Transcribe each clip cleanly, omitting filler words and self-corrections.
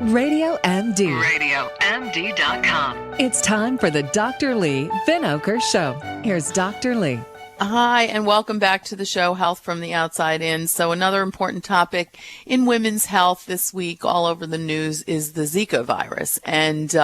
Radio MD. RadioMD.com. It's time for the Dr. Lee Vinokur Show. Here's Dr. Lee. Hi, and welcome back to the show, Health from the Outside In. So another important topic in women's health this week all over the news is the Zika virus and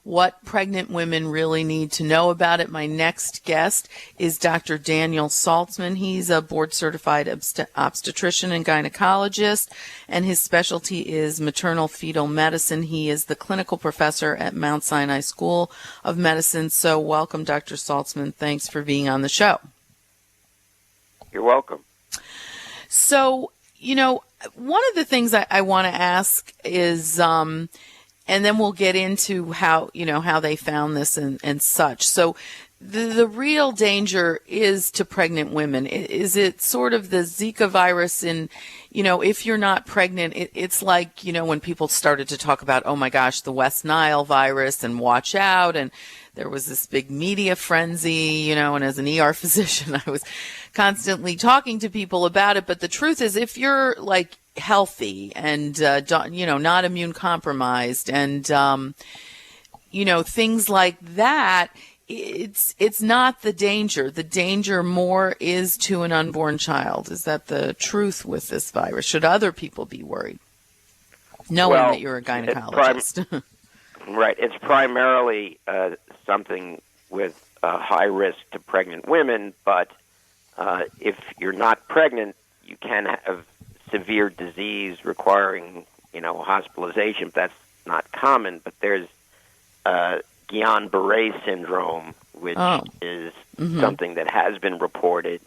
what pregnant women really need to know about it. My next guest is Dr. Daniel Saltzman. He's a board-certified obstetrician and gynecologist, and his specialty is maternal fetal medicine. He is the clinical professor at Mount Sinai School of Medicine. So welcome, Dr. Saltzman. Thanks for being on the show. You're welcome. So, one of the things I want to ask is, and then we'll get into how they found this and such. So the real danger is to pregnant women. Is it sort of the Zika virus in, if you're not pregnant, it's like, when people started to talk about, oh my gosh, the West Nile virus and watch out. And there was this big media frenzy, and as an ER physician, I was constantly talking to people about it. But the truth is, if you're like healthy and, not immune compromised and, things like that, it's not the danger. The danger more is to an unborn child. Is that the truth with this virus? Should other people be worried? Knowing that you're a gynecologist. Right. It's primarily something with high risk to pregnant women, but if you're not pregnant, you can have severe disease requiring, hospitalization. That's not common, but there's Guillain-Barré syndrome, which is something that has been reported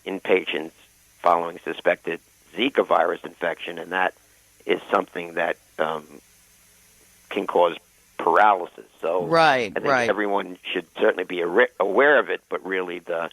in patients following suspected Zika virus infection, and that is something that can cause paralysis. So I think everyone should certainly be aware of it, but really the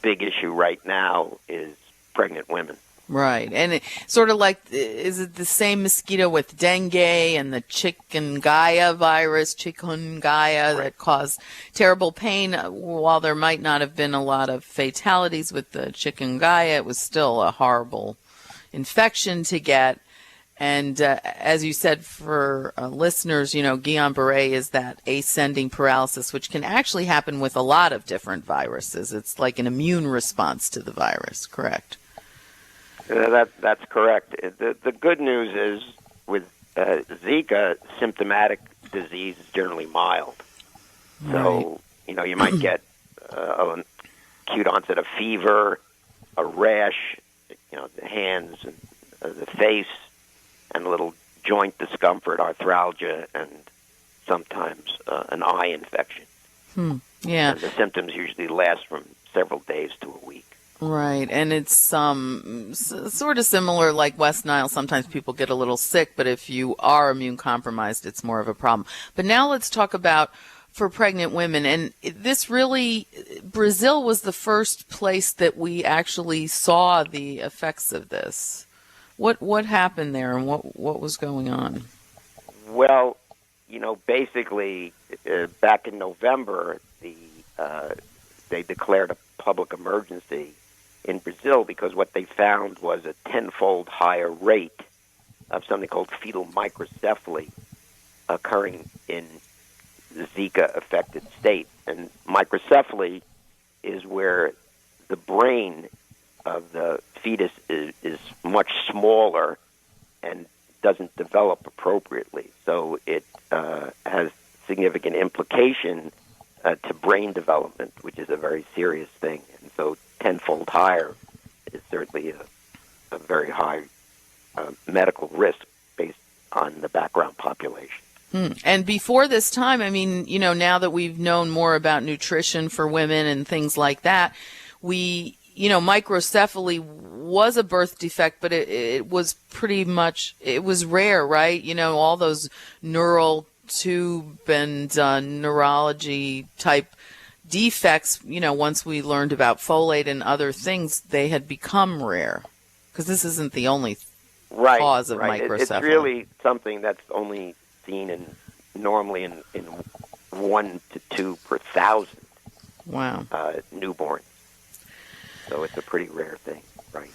big issue right now is pregnant women. Right. And it, sort of like, is it the same mosquito with dengue and the chikungunya virus, that cause terrible pain? While there might not have been a lot of fatalities with the chikungunya, it was still a horrible infection to get. And as you said, for listeners, Guillain-Barré is that ascending paralysis, which can actually happen with a lot of different viruses. It's like an immune response to the virus, correct? That's correct. The good news is with Zika, symptomatic disease is generally mild. So, you might get an acute onset of fever, a rash, the hands and the face, and a little joint discomfort, arthralgia, and sometimes an eye infection. Yeah. And the symptoms usually last from several days to a week. Right, and it's sort of similar like West Nile. Sometimes people get a little sick, but if you are immune compromised, it's more of a problem. But now let's talk about for pregnant women. And this really, Brazil was the first place that we actually saw the effects of this. What happened there, and what was going on? Well, basically, back in November, they declared a public emergency in Brazil because what they found was a 10-fold higher rate of something called fetal microcephaly occurring in the Zika-affected state. And microcephaly is where the brain of the fetus is much smaller and doesn't develop appropriately. So it has significant implication to brain development, which is a very serious thing. And so 10-fold higher is certainly a very high medical risk based on the background population. And before this time, now that we've known more about nutrition for women and things like that, microcephaly was a birth defect, but it was pretty much, it was rare, right? All those neural tube and neurology type defects, once we learned about folate and other things, they had become rare because this isn't the only cause of microcephaly. It's really something that's only seen normally in 1 to 2 per 1,000 newborns. So it's a pretty rare thing, right?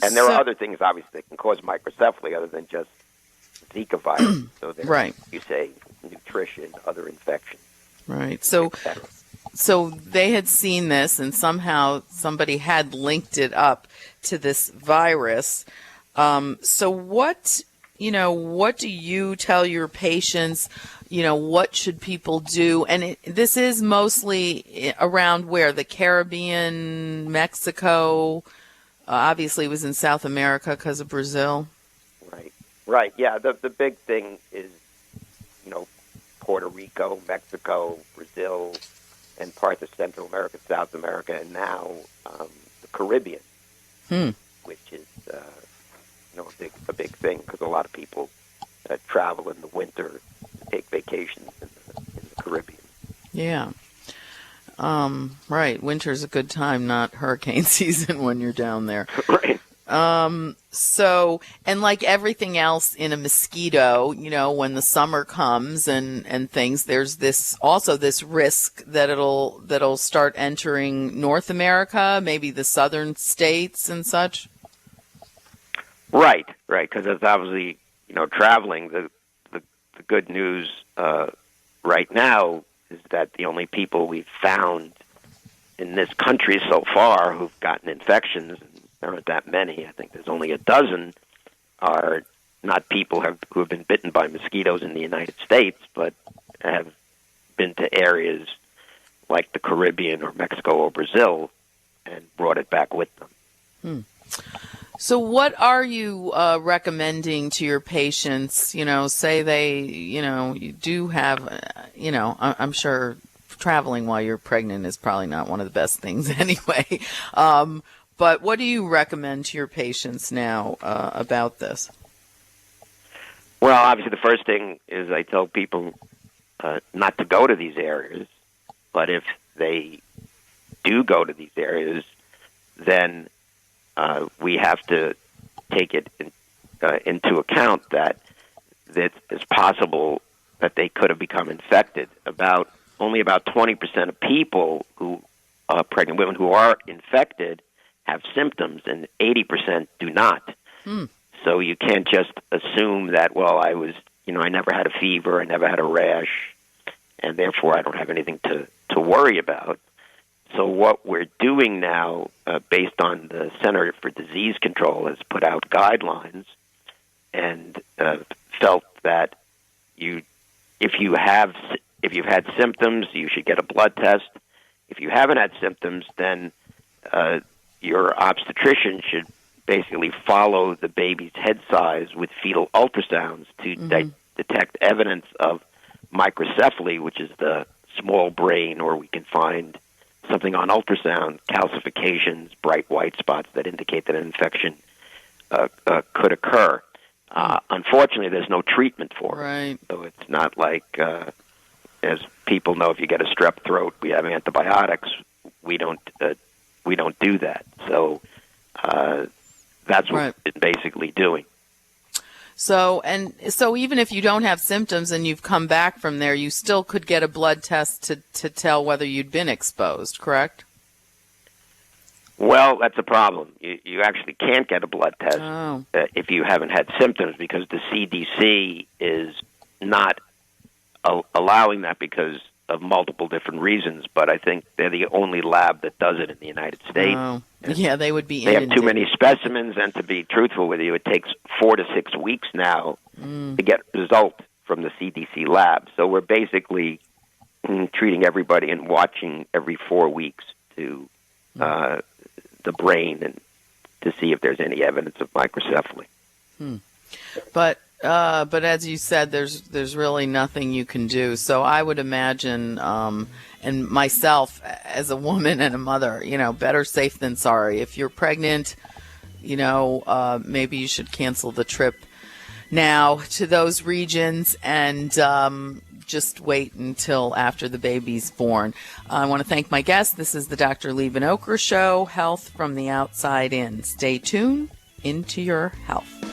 And there are other things, obviously, that can cause microcephaly other than just Zika virus. So there's, Right. you say, nutrition, other infections, Right. So etc. they had seen this, and somehow somebody had linked it up to this virus. So what do you tell your patients? What should people do? And this is mostly around where? The Caribbean, Mexico. Obviously, it was in South America because of Brazil. Right. Yeah. The big thing is, Puerto Rico, Mexico, Brazil, and parts of Central America, South America, and now the Caribbean, which is a big thing because a lot of people travel in the winter to take vacations in the Caribbean. Yeah. Right. Winter's a good time, not hurricane season when you're down there. Right. So, and like everything else in a mosquito, when the summer comes and things, there's this risk that it'll start entering North America, maybe the southern states and such. Right. Because it's obviously, traveling. The good news right now is that the only people we've found in this country so far who've gotten infections, and there aren't that many, I think there's only a dozen, are not people who have been bitten by mosquitoes in the United States, but have been to areas like the Caribbean or Mexico or Brazil and brought it back with them. So what are you recommending to your patients? Say they, you do have, I'm sure traveling while you're pregnant is probably not one of the best things anyway. But what do you recommend to your patients now about this? Well, obviously the first thing is I tell people not to go to these areas, but if they do go to these areas, then we have to take it into account that it's possible that they could have become infected. Only about 20% of people who pregnant women who are infected have symptoms, and 80% do not. So you can't just assume that, I never had a fever, I never had a rash, and therefore I don't have anything to worry about. So what we're doing now, based on the Center for Disease Control, has put out guidelines and felt that if you've had symptoms, you should get a blood test. If you haven't had symptoms, then your obstetrician should basically follow the baby's head size with fetal ultrasounds to detect evidence of microcephaly, which is the small brain, or we can find something on ultrasound, calcifications, bright white spots that indicate that an infection could occur. Unfortunately, there's no treatment for it. Right. So it's not like, as people know, if you get a strep throat, we have antibiotics. We don't do that. So that's what we're basically doing. So even if you don't have symptoms and you've come back from there, you still could get a blood test to tell whether you'd been exposed, correct? Well, that's a problem. You actually can't get a blood test if you haven't had symptoms, because the CDC is not allowing that because of multiple different reasons, but I think they're the only lab that does it in the United States. Oh. Yeah, they would be They have too many specimens, and to be truthful with you, it takes 4 to 6 weeks now to get a result from the CDC lab. So we're basically treating everybody and watching every 4 weeks to the brain and to see if there's any evidence of microcephaly. But as you said, there's really nothing you can do. So I would imagine, and myself as a woman and a mother, better safe than sorry. If you're pregnant, maybe you should cancel the trip now to those regions and just wait until after the baby's born. I want to thank my guest. This is the Dr. Lee Vinokur Show, Health from the Outside In. Stay tuned into your health.